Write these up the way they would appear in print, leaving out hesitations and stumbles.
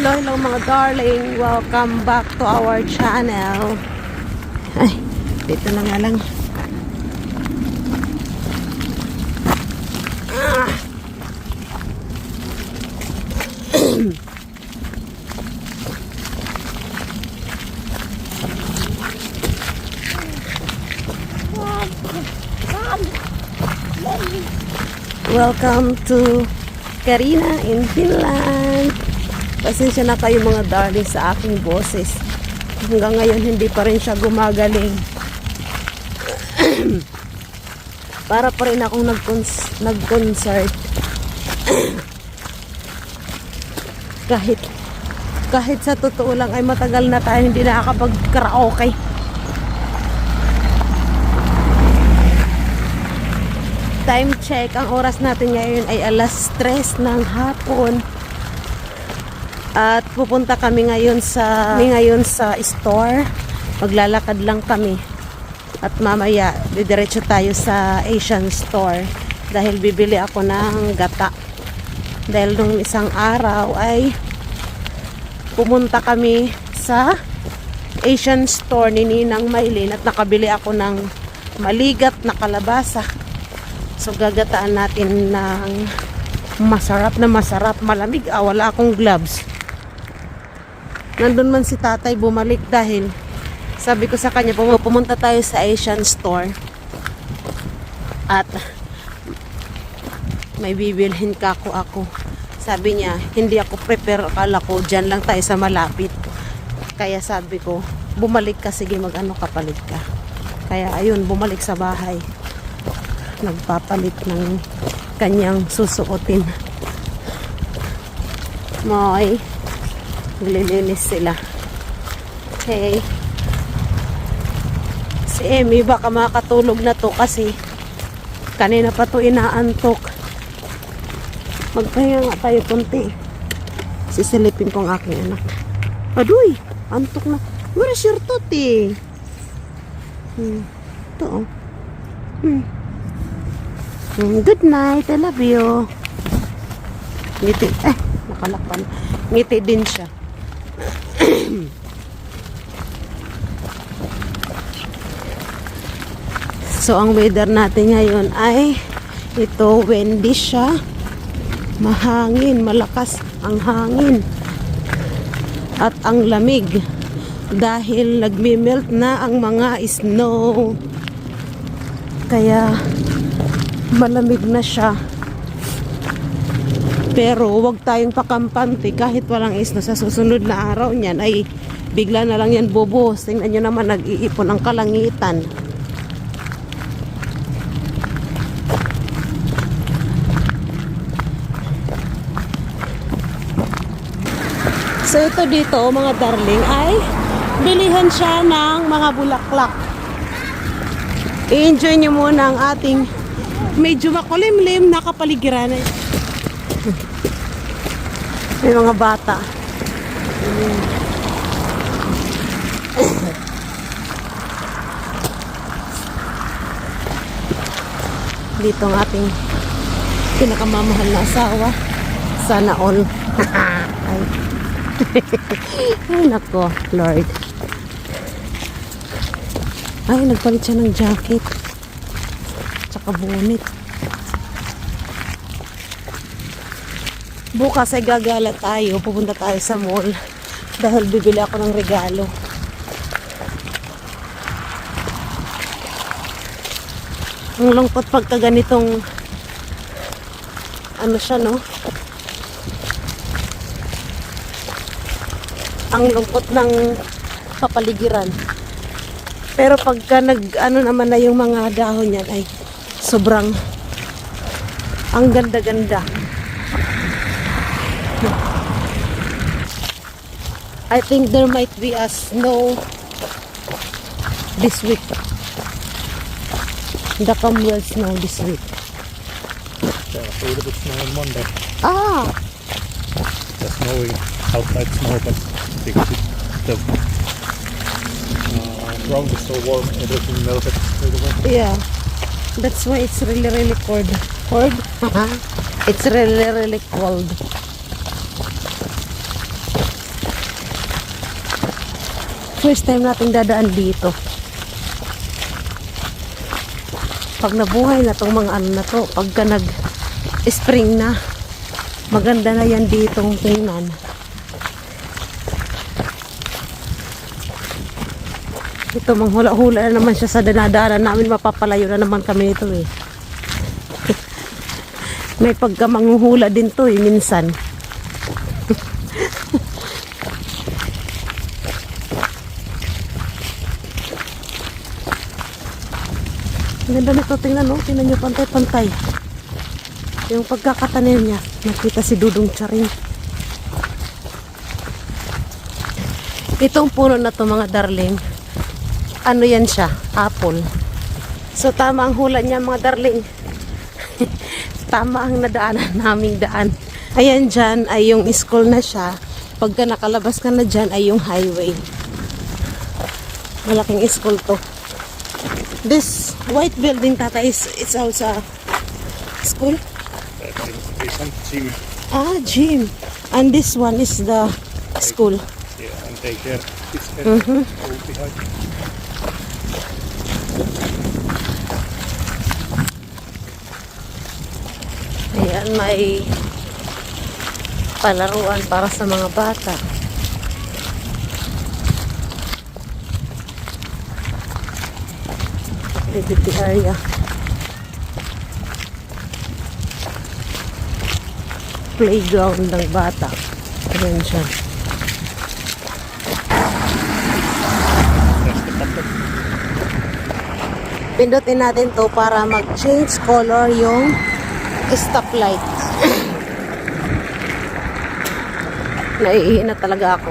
Hello, hello mga darling. Welcome back to our channel. Ay, dito na nga lang. Welcome to Karina in Finland. Pasensya na kayo mga darling sa aking boses. Hanggang ngayon hindi pa rin siya gumagaling. Para pa rin akong nag-concert. kahit sa totoo lang ay matagal na tayo hindi nakakapag-karaoke. Time check, ang oras natin ngayon ay alas 3 ng hapon. At pupunta kami ngayon sa store. Maglalakad lang kami. At mamaya didiretso tayo sa Asian store dahil bibili ako ng gata. Dahil nung isang araw ay pumunta kami sa Asian store ni Ninang Maylin at nakabili ako ng maligat na kalabasa. So gagataan natin ng masarap, malamig. Wala akong gloves. Nandun man si tatay bumalik dahil sabi ko sa kanya pumunta tayo sa Asian store at may bibilhin ka ako. Sabi niya hindi ako prepare, akala ko dyan lang tayo sa malapit. Kaya sabi ko bumalik ka, sige mag-ano kapalit ka. Kaya ayun, bumalik sa bahay. Nagpapalit ng kanyang susuotin. May nililinis sila. Okay. Si Emmy baka makatulog na to kasi kanina pa to inaantok. Magpahinga nga tayo kunti. Sisilipin ko ang aking anak. Aduy, antok na. Where is your toti? Ito oh. Good night, I love you. Ngiti, nakalakpan. Ngiti din siya. So, ang weather natin ngayon ay ito, windy siya. Mahangin, malakas ang hangin. At ang lamig. Dahil nagmi-melt na ang mga snow. Kaya malamig na siya. Pero wag tayong pakampante kahit walang isno. Sa susunod na araw niyan ay bigla na lang yan bubuhos. Tingnan nyo naman, nag-iipon ang kalangitan. So ito dito mga darling ay bilihan siya ng mga bulaklak. I-enjoy nyo muna ang ating medyo makulimlim na kapaligiran. May mga bata. Dito ang ating pinakamamahal na asawa. Sana all. Ay nako, Lord. Ay, nagpalit siya ng jacket. Tsaka bonnet. Bukas ay gagala tayo. Pupunta tayo sa mall. Dahil bibili ako ng regalo. Ang lungkot pagka ganitong ano siya, no? Ang lungkot ng kapaligiran. Pero pagka ano naman na yung mga dahon niyan ay sobrang ang ganda-ganda. I think there might be a snow this week. The come will snow this week. Yeah, a little bit snow on Monday. Ah! The snowy outside snow, but because the ground is so warm, everything melted straight away. Yeah. That's why it's really cold. Cold? It's really cold. First time nating dadaan dito. Pag nabuhay na tong mga ano na to, pagka nag-spring na, maganda na yan ditong tingnan. Ito, manghula-hula na naman siya sa dinadaanan namin. Mapapalayo na naman kami nito eh. May pagka manghuhula din to eh, minsan. Ang ganda nito, tingnan no? Tingnan nyo, pantay-pantay. Yung pagkakatanim niya, nakita si Dudong Charing. Itong puno na to mga darling, ano yan siya? Apple. So tama ang hula niya mga darling. Tama ang nadaanan naming daan. Ayan dyan ay yung school na siya. Pagka nakalabas ka na dyan ay yung highway. Malaking school to. This white building tata it's also school? It's some gym. Ah, gym. And this one is the school. Yeah, and take care. It's behind. Ayan, may palaruan para sa mga bata. Activity area. Playground ng bata. Ayan siya. Pindutin natin to para mag-change color yung stoplight. Naiihi na talaga ako.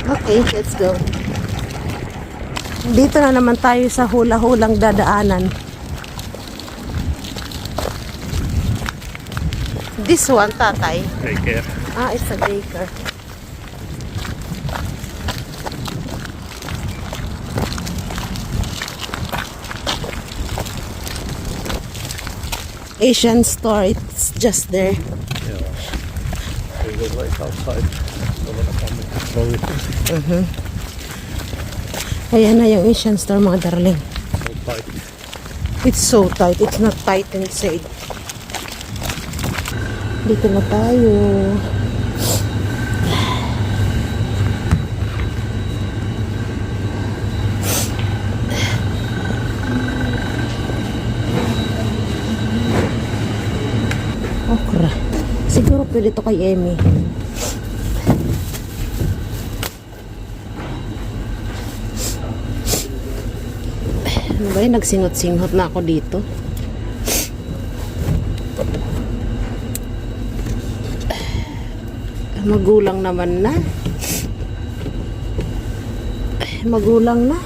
Okay, let's go. Dito na naman tayo sa hula-hulang dadaanan. This one, tatay. Take care. Ah, it's a daycare. Asian store, it's just there. Yeah. We will wait outside. So when I come slowly. Ayan na yung Asian store mga darling. So tight. It's so tight. It's not tight inside. Dito na tayo. Okra. Siguro pwede to kay Emmy. Ano ba yun? Nagsingot-singot na ako dito. Magulang naman na. Magulang na.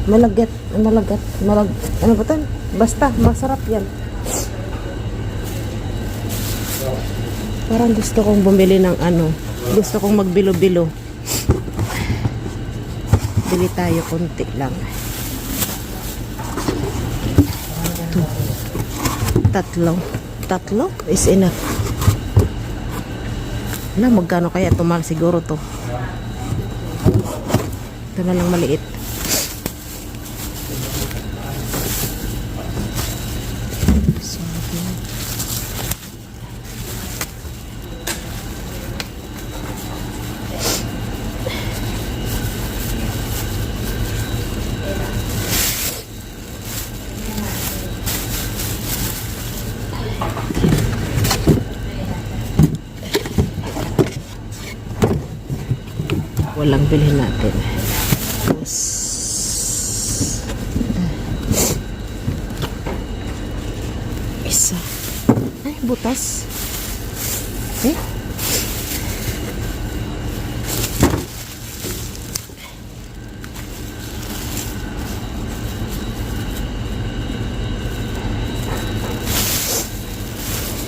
Malagat. Ano ba ito? Basta, masarap yan. Parang gusto kong bumili ng ano. Gusto kong magbilo-bilo. Bili tayo konti lang. Tatlo is enough. Na magkano kaya tumal siguro to. Ito na lang maliit. Walang bilhin natin. Isa. Ay, butas. Eh?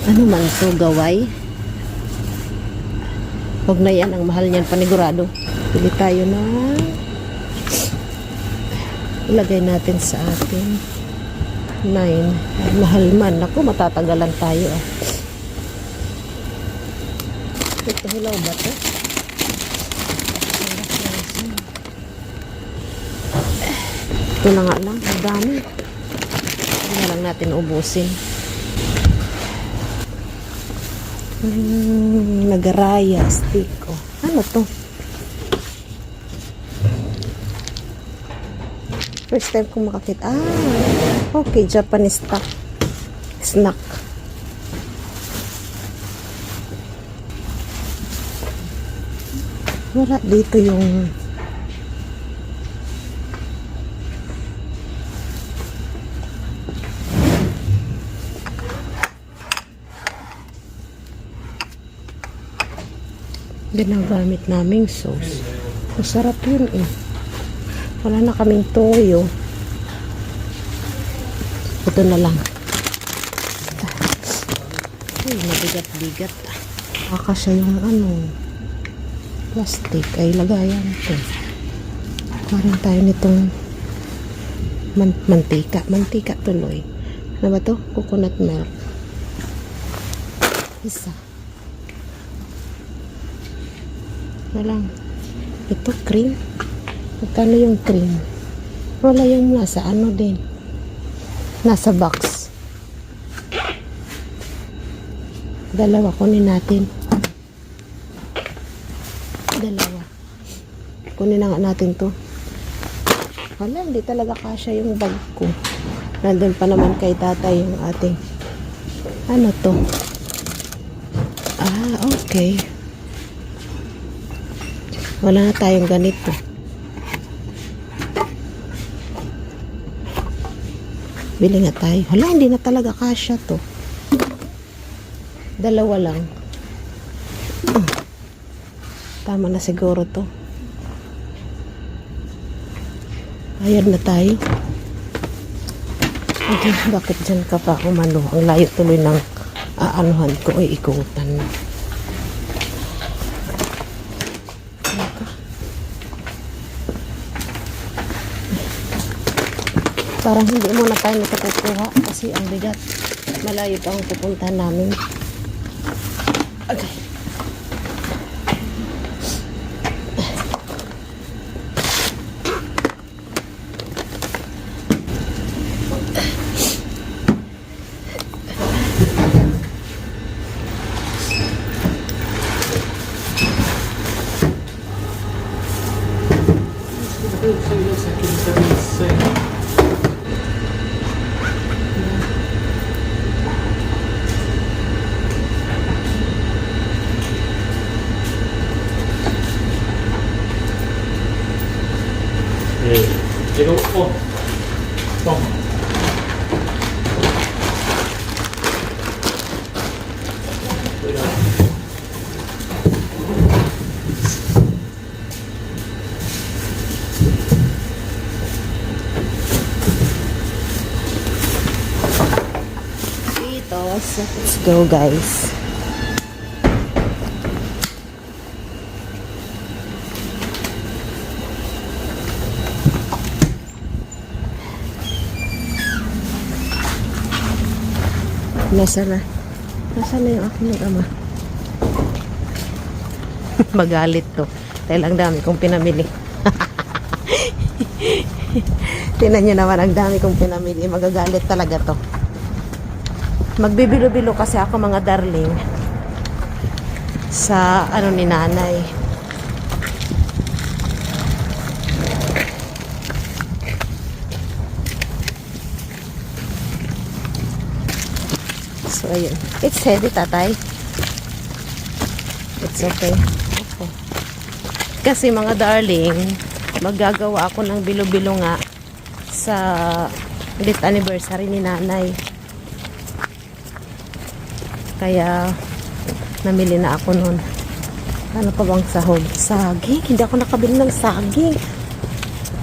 Ano man to, gaway? Huwag na yan, ang mahal niyan, panigurado. Pili tayo na ilagay natin sa atin 9. Mahal man. Naku, matatagalan tayo ah. Ito hilaw ba ito? Ito na nga lang, ang dami. Hindi na lang natin ubusin. Nagaraya, stick. Oh. Ano to? First time kong makakita. Okay, Japanese snack. Wala dito yung ginagamit naming sauce. Masarap yun eh. Wala na kaming toyo. Ito na lang. Ay, mabigat-bigat. Baka siya yung plastic ay lagayan ito. Parang tayo nitong mantika. Mantika tuloy. Ano ba to? Coconut milk. Isa. Na lang. Ito cream. Magkano yung cream? Wala yung nasa din. Nasa box. Dalawa kunin natin. Dalawa. Kunin na nga natin to. Wala, hindi talaga kasya yung bag ko. Nandun pa naman kay tatay yung ating ano to? Okay. Wala na tayong ganito. Bili nga tayo. Hala, hindi na talaga kasya to. Dalawa lang. Tama na siguro to. Bayad na tayo. Okay, bakit dyan ka pa umano? Ang layo tuloy ng aanuhan ko ay ikutan. Parang hindi muna tayo natakukuha kasi ang bigat. Malayo pa ang pupuntahan namin. Okay. Let's go, guys. Nasaan na yung aking ama? Magalit to. Dahil ang dami kong pinamili. Tingnan nyo naman, ang dami kong pinamili. Magagalit talaga to. Magbibilo-bilo kasi ako, mga darling, sa ni nanay. So ayun, it's heavy, tatay. It's okay. Okay. Kasi mga darling, maggagawa ako ng bilo-bilo nga sa 5th anniversary ni nanay. Kaya namili na ako nun. Ano pa bang sahog? Saging. Hindi ako nakabili ng saging.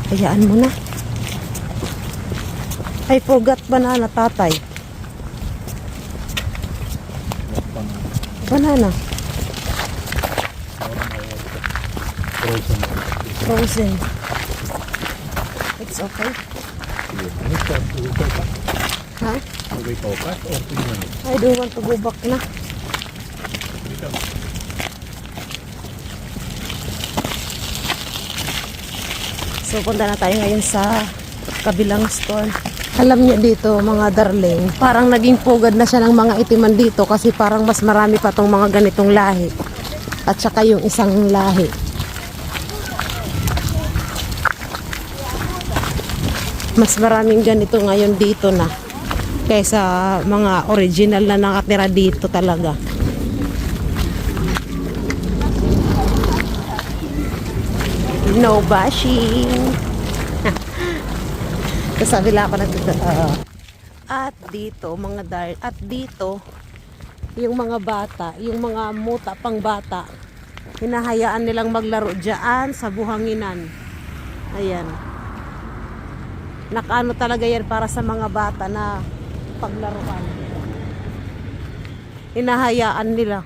Hayaan mo na. I forgot banana, tatay. Banana. Frozen. It's okay. Ha? I don't want to go back na. So, punta na tayo ngayon sa kabilang store. Alam niyo dito, mga darling, parang naging pugad na siya ng mga itiman dito kasi parang mas marami pa tong mga ganitong lahi. At saka yung isang lahi. Mas maraming ganito ngayon dito na kaysa mga original na nakatira dito talaga. No bashing. Kasabi lang ako At dito, at dito, yung mga bata, yung mga muta pang bata, hinahayaan nilang maglaro dyan sa buhanginan. Ayan. Nakaano talaga yan para sa mga bata na paglaruan. Hinahayaan nila.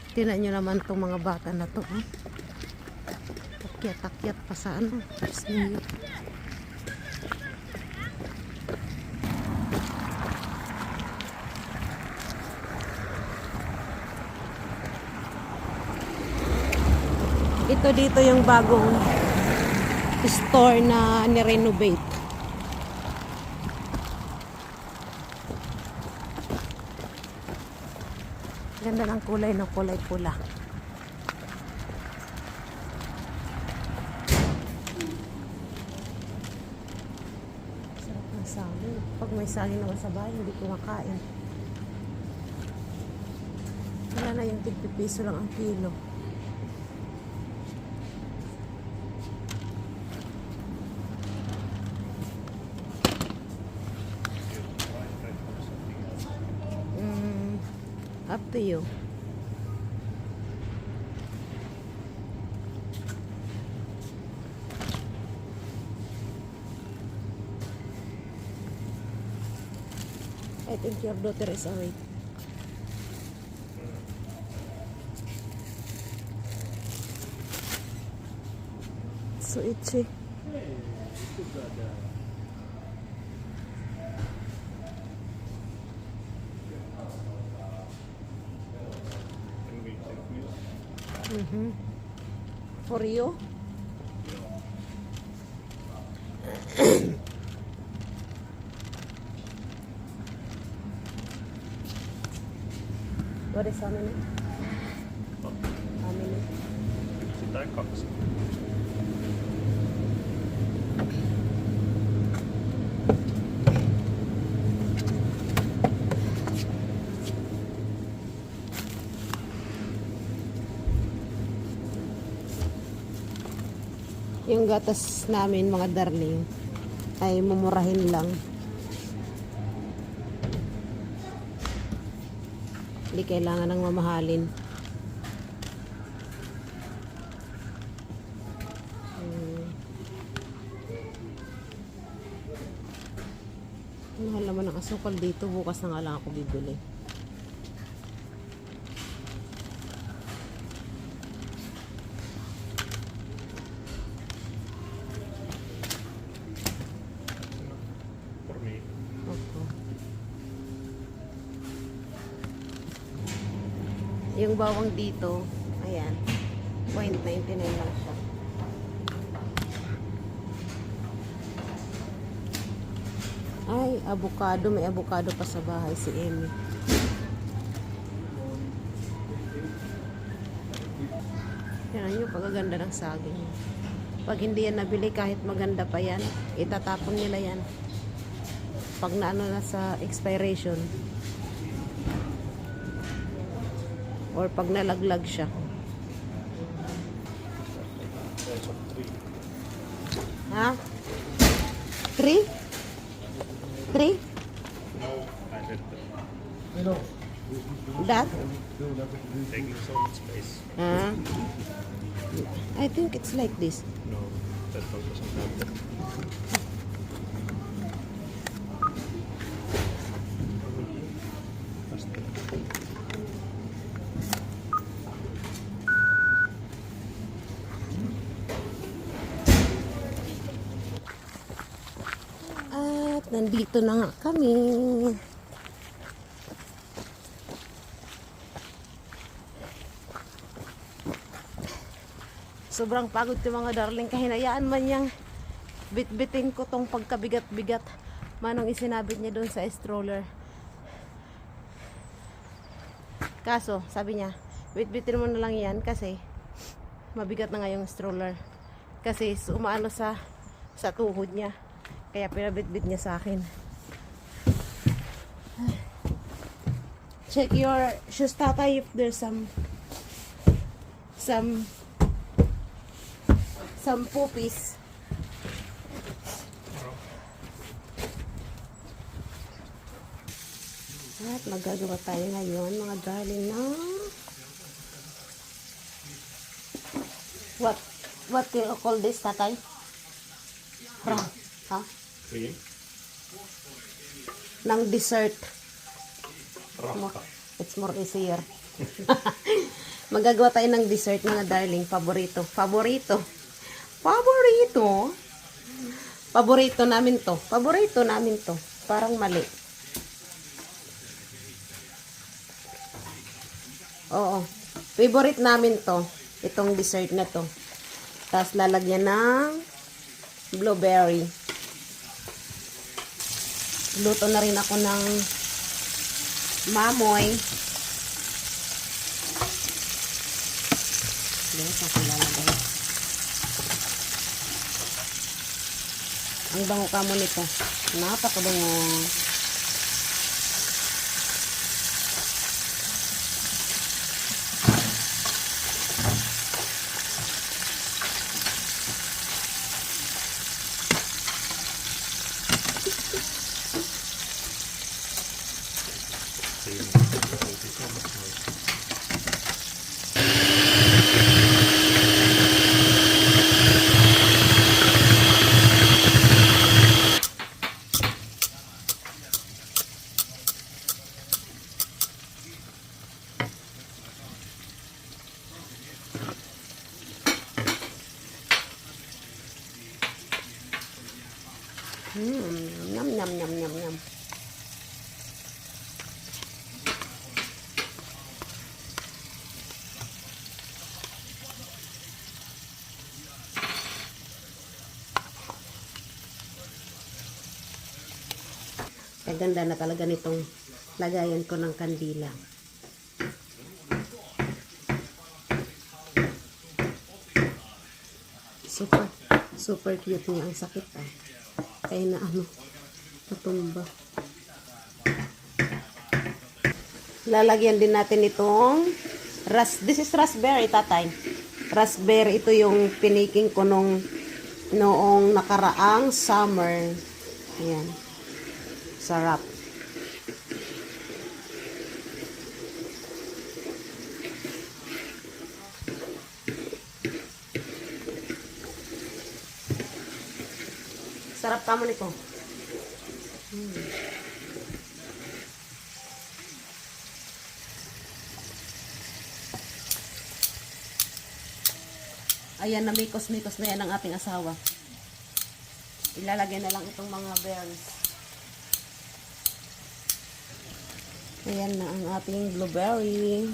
Tingnan nyo naman itong mga bata na to. Takyat-takyat pa sa ano. Ito dito yung bagong store na ni-renovate. Ganda ng kulay pula. Sarap ng saging. Pag may saging naman sa bahay, hindi ko makain. Wala na yung tig-piso lang ang kilo. Up to you. I think your daughter is awake. So itchy. For you? What is how many? How many? Sitä kaksi. Yung gatas namin mga darling ay mumurahin lang. Hindi kailangan ng mamahalin. Mahal naman ang asukal dito. Bukas na nga lang ako bibili. Yung bawang dito, ayan, 0.99 lang siya. Ay, avocado. May avocado pa sa bahay si Emmy. Tingnan nyo, pagaganda ng saging. Pag hindi yan nabili, kahit maganda pa yan, itatapon nila yan. Pag naano na sa expiration. Or pag nalaglag siya. Ha? 3? 3? No, That? taking so much space. I think it's like this. No, that one doesn't have that. At nandito na nga kami. Sobrang pagod ko mga darling. Kahinayaan man niyang bitbitin ko tong pagkabigat-bigat. Manong isinabit niya doon sa stroller. Kaso, sabi niya, bitbitin mo na lang yan kasi mabigat na nga yung stroller. Kasi umaano sa tuhod niya. Kaya pinabitbit niya sa akin. Check your shoes, tatay, if there's some poopies. At magagawa tayo ngayon, mga darling, na what do you call this, tatay? Ha? Cream. Ng dessert. Raka. It's more easier. Magagawa tayo ng dessert, mga darling. Paborito namin to. Paborito namin to. Parang mali. Oo. Favorite namin to. Itong dessert na to. Tapos lalagyan ng blueberry. Luto na rin ako ng mamoy. Ang bango ka mo nito. Napakabango. Yum, yum, yum, yum, yum. Kaganda na talaga nitong lagayan ko ng kandila. Super cute niya. Ang sakit kaya na natumba. Lalagyan din natin itong this is raspberry, tatay. Raspberry, ito yung piniking ko noong nakaraang summer. Ayan. Sarap. Sarap kamo nito. Ayan, na mikos-mikos na yan ang ating asawa. Ilalagay na lang itong mga berries. Ayan na ang ating blueberry.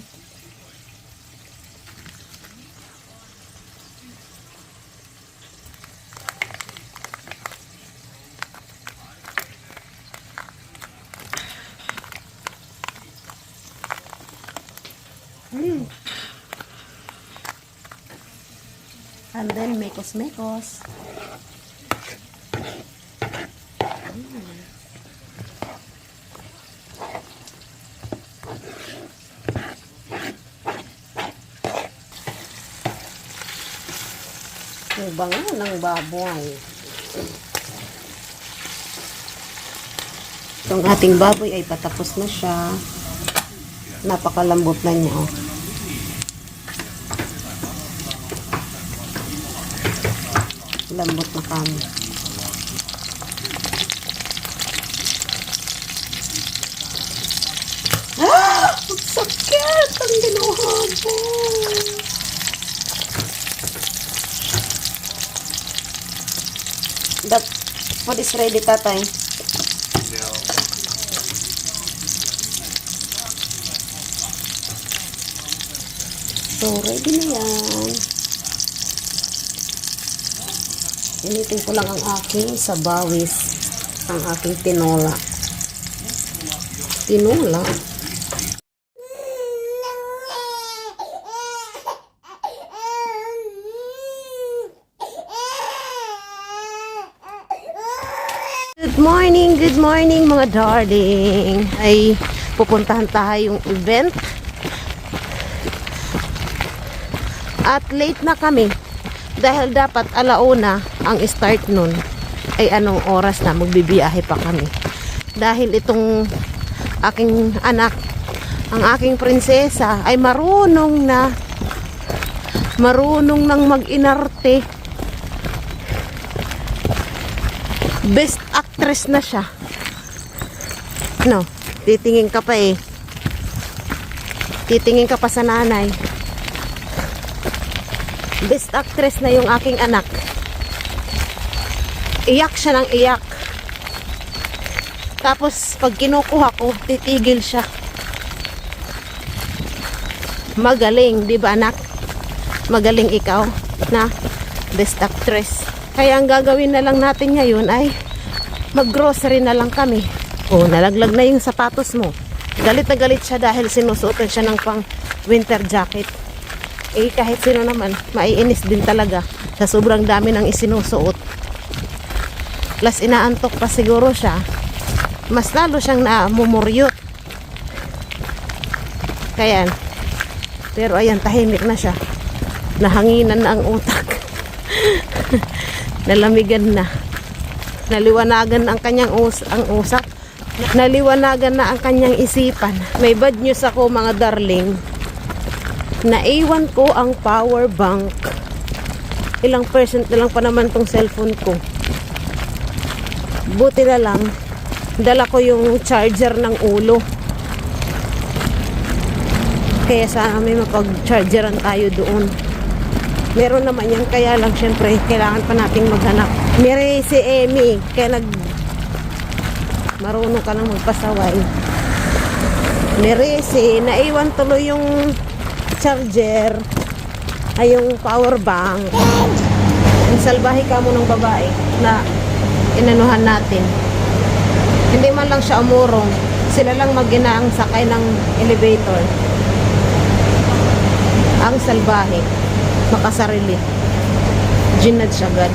And then mekos-mekos. Ang bango ng baboy. Itong ating baboy ay patapos na siya. Napakalambot na niya, lambot na kami. Ang sakit! Ang ginawa po! That food is ready, tatay. So, ready na yan. Initin ko lang ang aking sabawis, ang aking tinola. Tinola? Good morning mga darling. Ay pupuntahan tayong event. At late na kami dahil dapat alauna ang start nun. Ay anong oras na magbibiyahe pa kami. Dahil itong aking anak, ang aking prinsesa ay marunong nang mag-inarte. Best actress na siya. No, titingin ka pa eh. Titingin ka pa sa nanay. Best actress na yung aking anak. Iyak siya ng iyak. Tapos pag kinukuha ko, titigil siya. Magaling, di ba anak? Magaling ikaw na best actress. Kaya ang gagawin na lang natin ngayon ay mag-grocery na lang kami. Oh, nalaglag na yung sapatos mo. Galit na galit siya dahil sinusuotan siya ng pang winter jacket. Eh kahit sino naman, maiinis din talaga sa sobrang dami ng isinusuot. Plus inaantok pa siguro siya. Mas lalo siyang namumuryot. Kaya, pero ayan, tahimik na siya. Nahanginan na ang utak. Nalamigan na. Naliwanagan ang kanyang usak. Naliwanagan na ang kanyang isipan. May bad news ako mga darling. Naiwan ko ang power bank. Ilang percent na lang pa naman tong cellphone ko. Buti na lang, dala ko yung charger ng ulo. Kaya sana may mapag-chargeran tayo doon. Meron naman yan, kaya lang syempre kailangan pa nating maghanap. Mire si Emmy, kaya marunong ka nang magpasaway. Mire si, naiwan tuloy yung charger ay yung power bank. Ang salbahe ka mo ng babae na inanuhan natin. Hindi man lang siya umurong, sila lang mag-inaang sakay ng elevator. Ang salbahe, makasarili. Ginad siya agad.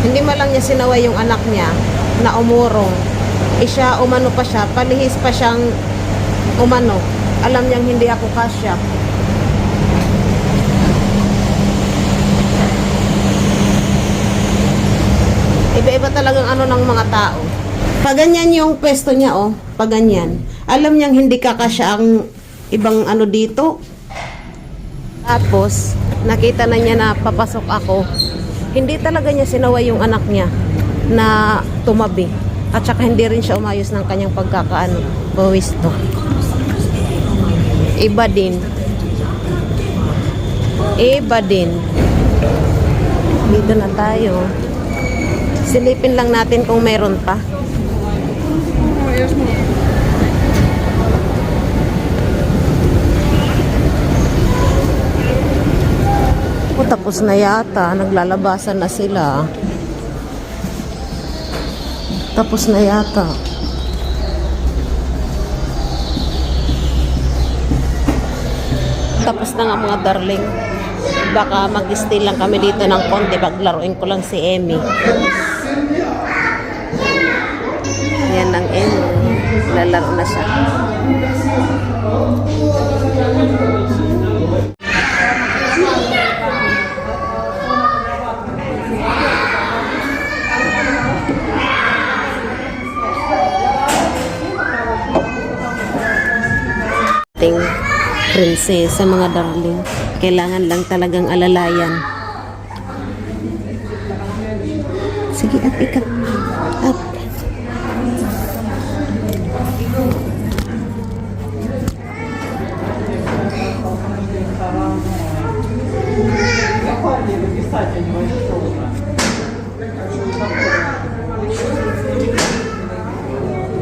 Hindi man lang niya sinaway yung anak niya na umurong. Siya, umano pa siya, palihis pa siyang umano. Alam niyang hindi ako kasya. Iba-iba talagang ano ng mga tao. Paganyan yung pwesto niya, oh. Paganyan. Alam niyang hindi kakasya ang ibang ano dito. Tapos, nakita na niya na papasok ako. Hindi talaga niya sinaway yung anak niya na tumabi. At saka hindi rin siya umayos ng kanyang pagwisto. Iba din. Iba din. Dito na tayo. Silipin lang natin kung meron pa. O, tapos na yata. Naglalabasan na sila. Tapos na yata. Tapos na nga mga darling. Baka mag-stay lang kami dito ng konti. Paglaruin ko lang si Emmy. Ayan ang Emmy. Lalaro na siya. Prinsesa mga darling. Kailangan lang talagang alalayan. Sige, up, ikat. Up.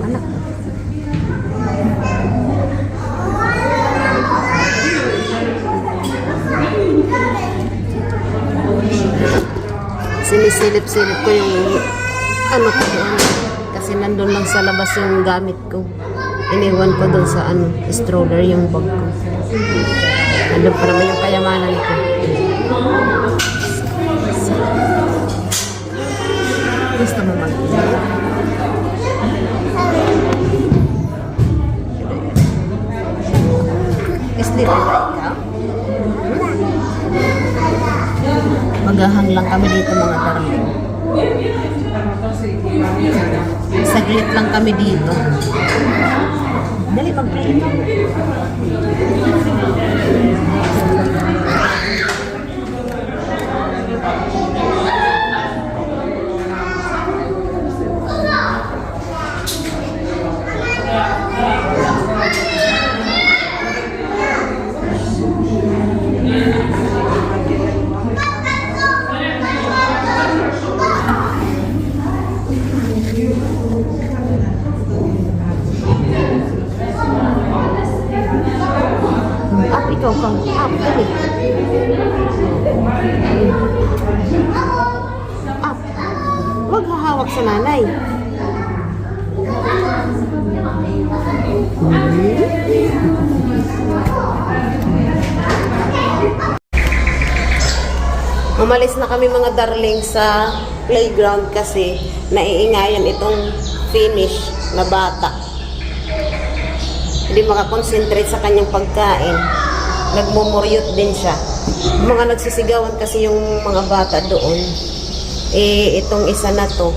Anak. Sinisilip-silip ko yung ano ko doon. Kasi nandun lang sa labas yung gamit ko. Iniwan ko doon sa ano, stroller yung bag ko. Nandun pa naman yung kayamanan ko. Gusto mo mag-inom? Sleep na ba ikaw? Maghahang lang kami dito mga darling. Saglit lang kami dito. Dali mag-play. Up, ikaw kang up, dali. Up. Huwag hahawak sa nanay. Umalis na kami mga darling sa playground kasi naiingayan itong Finnish na bata. Hindi makakonsentrate sa kanyang pagkain. Nagmumuryot din siya. Mga nagsisigawan kasi yung mga bata doon. Eh, itong isa na to.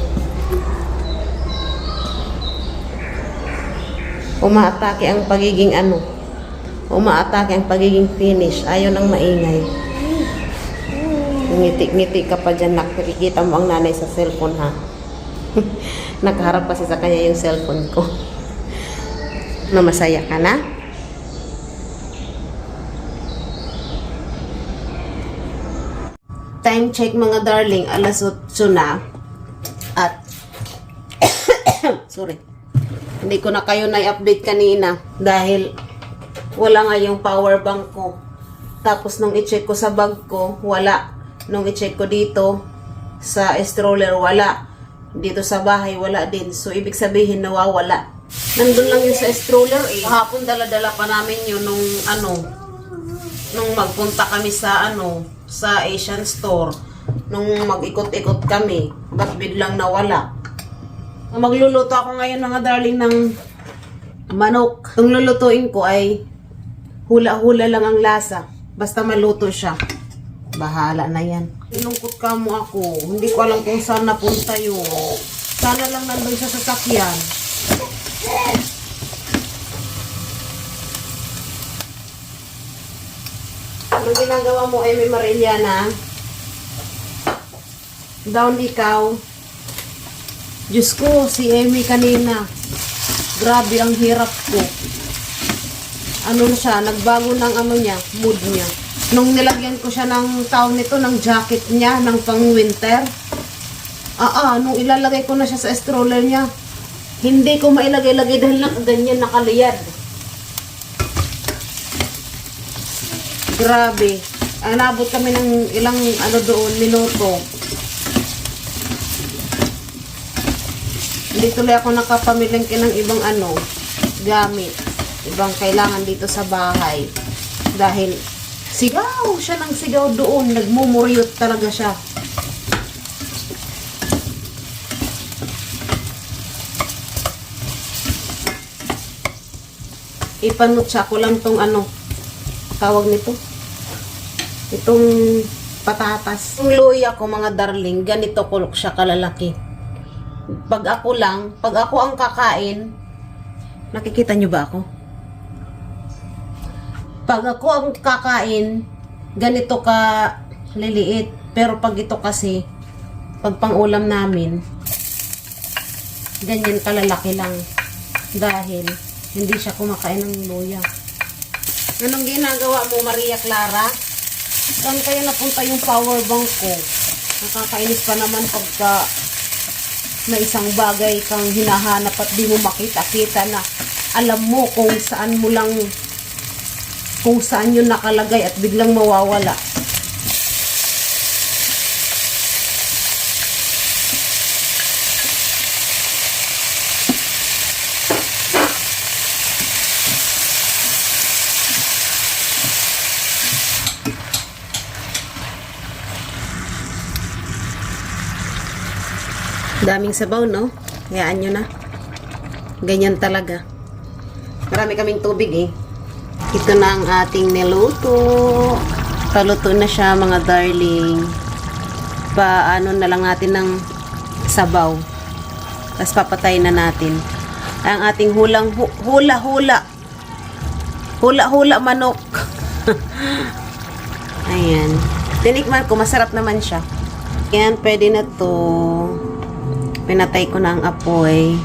Umaatake ang pagiging ano. Umaatake ang pagiging Finnish. Ayaw nang maingay. Ngiti-ngiti ka pa dyan. Nakikita mo ang nanay sa cellphone ha. Nakaharap kasi sa kanya yung cellphone ko. Na masaya ka na? Time check mga darling, alas 8 na. At sorry. Hindi ko na kayo na-update kanina dahil wala nga yung power bank ko. Tapos nung i-check ko sa bag ko, wala. Nung i-check ko dito sa stroller, wala. Dito sa bahay, wala din. So ibig sabihin nawawala. Nandun lang yun sa stroller eh. Kahapon dala-dala pa namin yun nung nung magpunta kami sa sa Asian store. Nung mag-ikot-ikot kami, ba't biglang nawala. Magluluto ako ngayon mga darling ng manok. Ang lulutuin ko ay hula-hula lang ang lasa. Basta maluto siya. Bahala na yan. Inungkot ka mo ako. Hindi ko alam kung saan napunta yun. Sana lang nandun sa sasakyan. Anong ginagawa mo, Amy Mariliana? Down ikaw. Diyos ko, si Amy kanina. Grabe ang hirap ko. Ano na siya, nagbago ng niya, mood niya. Nung nilagyan ko siya ng taon nito, ng jacket niya, ng pang winter. Nung ilalagay ko na siya sa stroller niya, hindi ko mailagay-lagay dahil ganyan nakaliyad. Grabe. Nabot kami ng ilang doon, minuto. Hindi tuloy ako nakapamilengke ng ibang gamit. Ibang kailangan dito sa bahay. Dahil sigaw siya ng sigaw doon. Nagmumuryot talaga siya. Ipanutsa ko lang tong tawag nito. Itong patatas. Yung luya ko mga darling, ganito kulok siya kalalaki. Pag ako ang kakain, nakikita nyo ba ako? Pag ako ang kakain, ganito ka liliit. Pero pag ito kasi, pag pang-ulam namin, ganyan kalalaki lang. Dahil hindi siya kumakain ng luya. Anong ginagawa mo, Maria Clara? Saan kaya napunta yung power bank ko? Nakakainis pa naman pagka may isang bagay kang hinahanap at di mo makita-kita na alam mo kung saan yun nakalagay at biglang mawawala. Daming sabaw, no? Hayaan nyo na. Ganyan talaga. Marami kaming tubig eh. Ito na ang ating niluto. Paluto na siya, mga darling. Paano na lang natin ng sabaw. Tapos papatayin na natin. Ang ating hula-hula. Hula-hula manok. Ayan. Tinikman ko, masarap naman siya. Ayan, pwede na to. Pinatay ko na ang apoy.